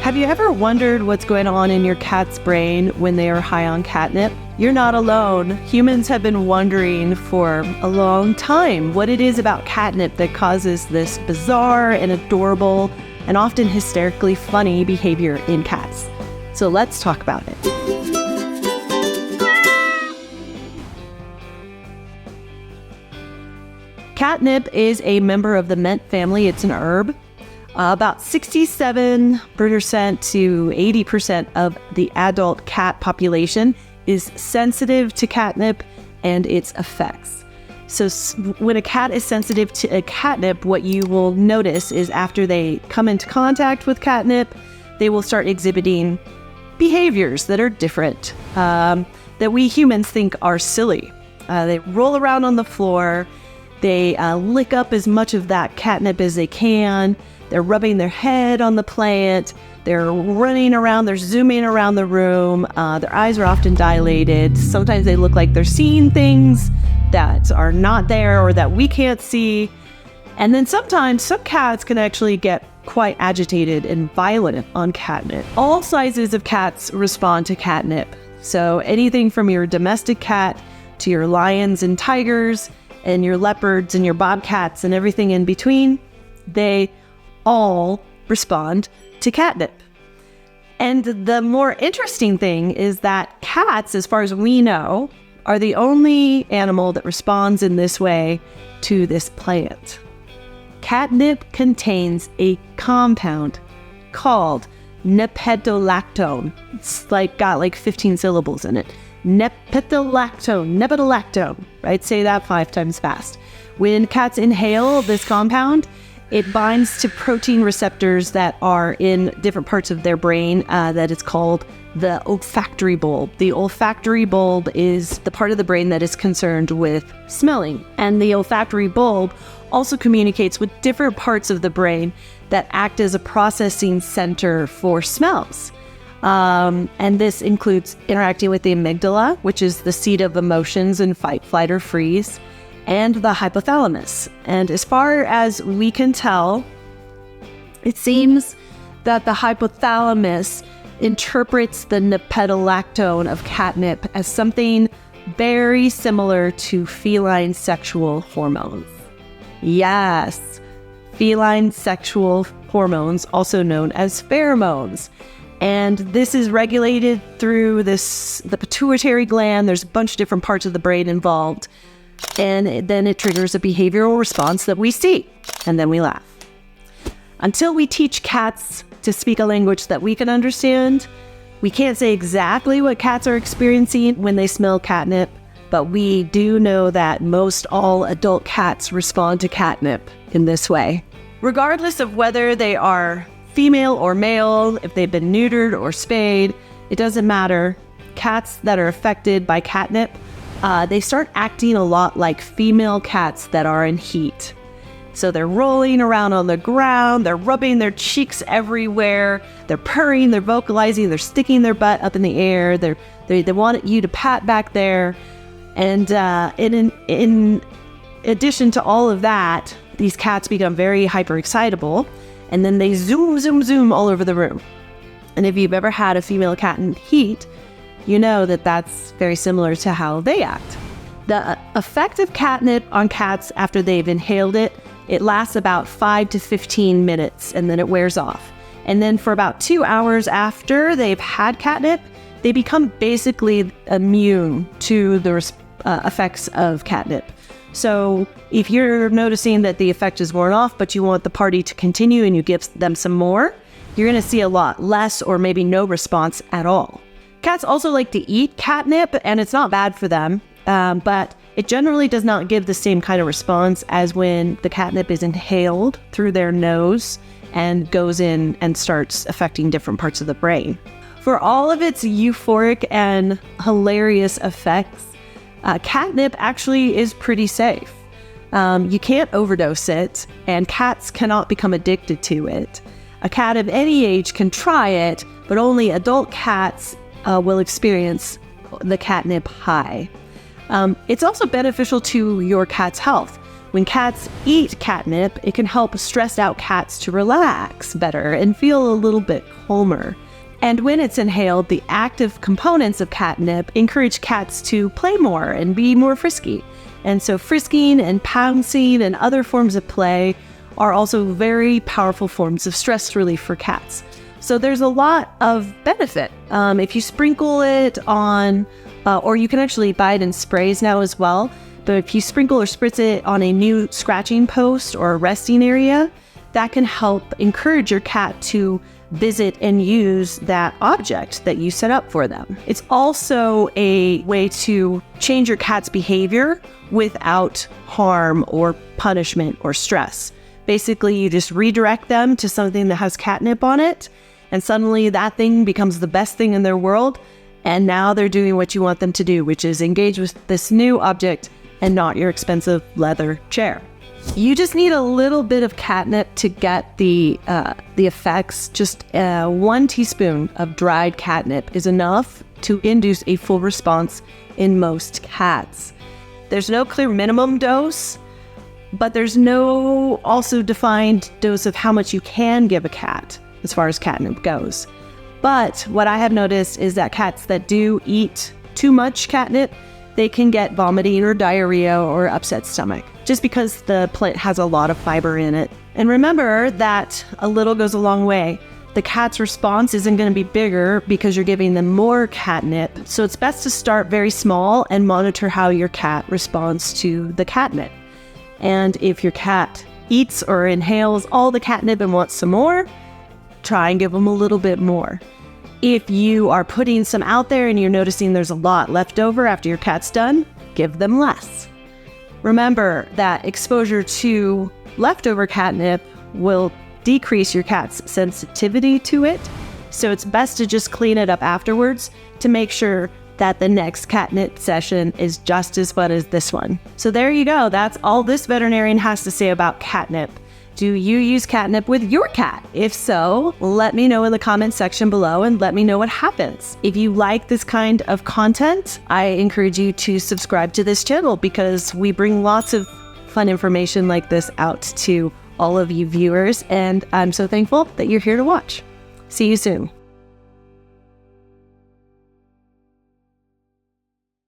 Have you ever wondered what's going on in your cat's brain when they are high on catnip? You're not alone. Humans have been wondering for a long time what it is about catnip that causes this bizarre and adorable and often hysterically funny behavior in cats. So let's talk about it. Catnip is a member of the mint family. It's an herb. About 67% to 80% of the adult cat population is sensitive to catnip and its effects. So when a cat is sensitive to a catnip, what you will notice is after they come into contact with catnip, they will start exhibiting behaviors that are different, that we humans think are silly. They roll around on the floor. They lick up as much of that catnip as they can. They're rubbing their head on the plant. They're running around. They're zooming around the room. Their eyes are often dilated. Sometimes they look like they're seeing things that are not there or that we can't see. And then sometimes some cats can actually get quite agitated and violent on catnip. All sizes of cats respond to catnip. So anything from your domestic cat to your lions and tigers and your leopards and your bobcats and everything in between, they all respond to catnip. And the more interesting thing is that cats, as far as we know, are the only animal that responds in this way to this plant. Catnip contains a compound called Nepetalactone. It's got 15 syllables in it. Nepetalactone, right? Say that 5 times fast. When cats inhale this compound, it binds to protein receptors that are in different parts of their brain that is called the olfactory bulb. The olfactory bulb is the part of the brain that is concerned with smelling. And the olfactory bulb also communicates with different parts of the brain that act as a processing center for smells. And this includes interacting with the amygdala, which is the seat of emotions in fight, flight, or freeze, and the hypothalamus. And as far as we can tell, it seems that the hypothalamus interprets the nepetalactone of catnip as something very similar to feline sexual hormones. Yes, feline sexual hormones, also known as pheromones. And this is regulated through the pituitary gland. There's a bunch of different parts of the brain involved. And then it triggers a behavioral response that we see, and then we laugh. Until we teach cats to speak a language that we can understand, we can't say exactly what cats are experiencing when they smell catnip, but we do know that most all adult cats respond to catnip in this way. Regardless of whether they are female or male, if they've been neutered or spayed, it doesn't matter. Cats that are affected by catnip, they start acting a lot like female cats that are in heat. So they're rolling around on the ground, they're rubbing their cheeks everywhere, they're purring, they're vocalizing, they're sticking their butt up in the air, they want you to pat back there. And in addition to all of that, these cats become very hyper-excitable, and then they zoom all over the room. And if you've ever had a female cat in heat, you know that that's very similar to how they act. The effect of catnip on cats after they've inhaled it, it lasts about 5 to 15 minutes, and then it wears off. And then for about 2 hours after they've had catnip, they become basically immune to the effects of catnip. So if you're noticing that the effect is worn off, but you want the party to continue and you give them some more, you're going to see a lot less or maybe no response at all. Cats also like to eat catnip, and it's not bad for them, but it generally does not give the same kind of response as when the catnip is inhaled through their nose and goes in and starts affecting different parts of the brain. For all of its euphoric and hilarious effects, catnip actually is pretty safe. You can't overdose it, and cats cannot become addicted to it. A cat of any age can try it, but only adult cats will experience the catnip high. It's also beneficial to your cat's health. When cats eat catnip, it can help stressed out cats to relax better and feel a little bit calmer. And when it's inhaled, the active components of catnip encourage cats to play more and be more frisky. And so frisking and pouncing and other forms of play are also very powerful forms of stress relief for cats. So there's a lot of benefit. If you sprinkle it on, or you can actually buy it in sprays now as well, but if you sprinkle or spritz it on a new scratching post or a resting area, that can help encourage your cat to visit and use that object that you set up for them. It's also a way to change your cat's behavior without harm or punishment or stress. Basically, you just redirect them to something that has catnip on it, and suddenly that thing becomes the best thing in their world, and now they're doing what you want them to do, which is engage with this new object and not your expensive leather chair. You just need a little bit of catnip to get the effects. Just 1 teaspoon of dried catnip is enough to induce a full response in most cats. There's no clear minimum dose, but there's no also defined dose of how much you can give a cat as far as catnip goes. But what I have noticed is that cats that do eat too much catnip, they can get vomiting or diarrhea or upset stomach, just because the plant has a lot of fiber in it. And remember that a little goes a long way. The cat's response isn't going to be bigger because you're giving them more catnip. So it's best to start very small and monitor how your cat responds to the catnip. And if your cat eats or inhales all the catnip and wants some more, try and give them a little bit more. If you are putting some out there and you're noticing there's a lot left over after your cat's done, give them less. Remember that exposure to leftover catnip will decrease your cat's sensitivity to it, so it's best to just clean it up afterwards to make sure that the next catnip session is just as fun as this one. So there you go. That's all this veterinarian has to say about catnip. Do you use catnip with your cat? If so, let me know in the comments section below and let me know what happens. If you like this kind of content, I encourage you to subscribe to this channel because we bring lots of fun information like this out to all of you viewers, and I'm so thankful that you're here to watch. See you soon.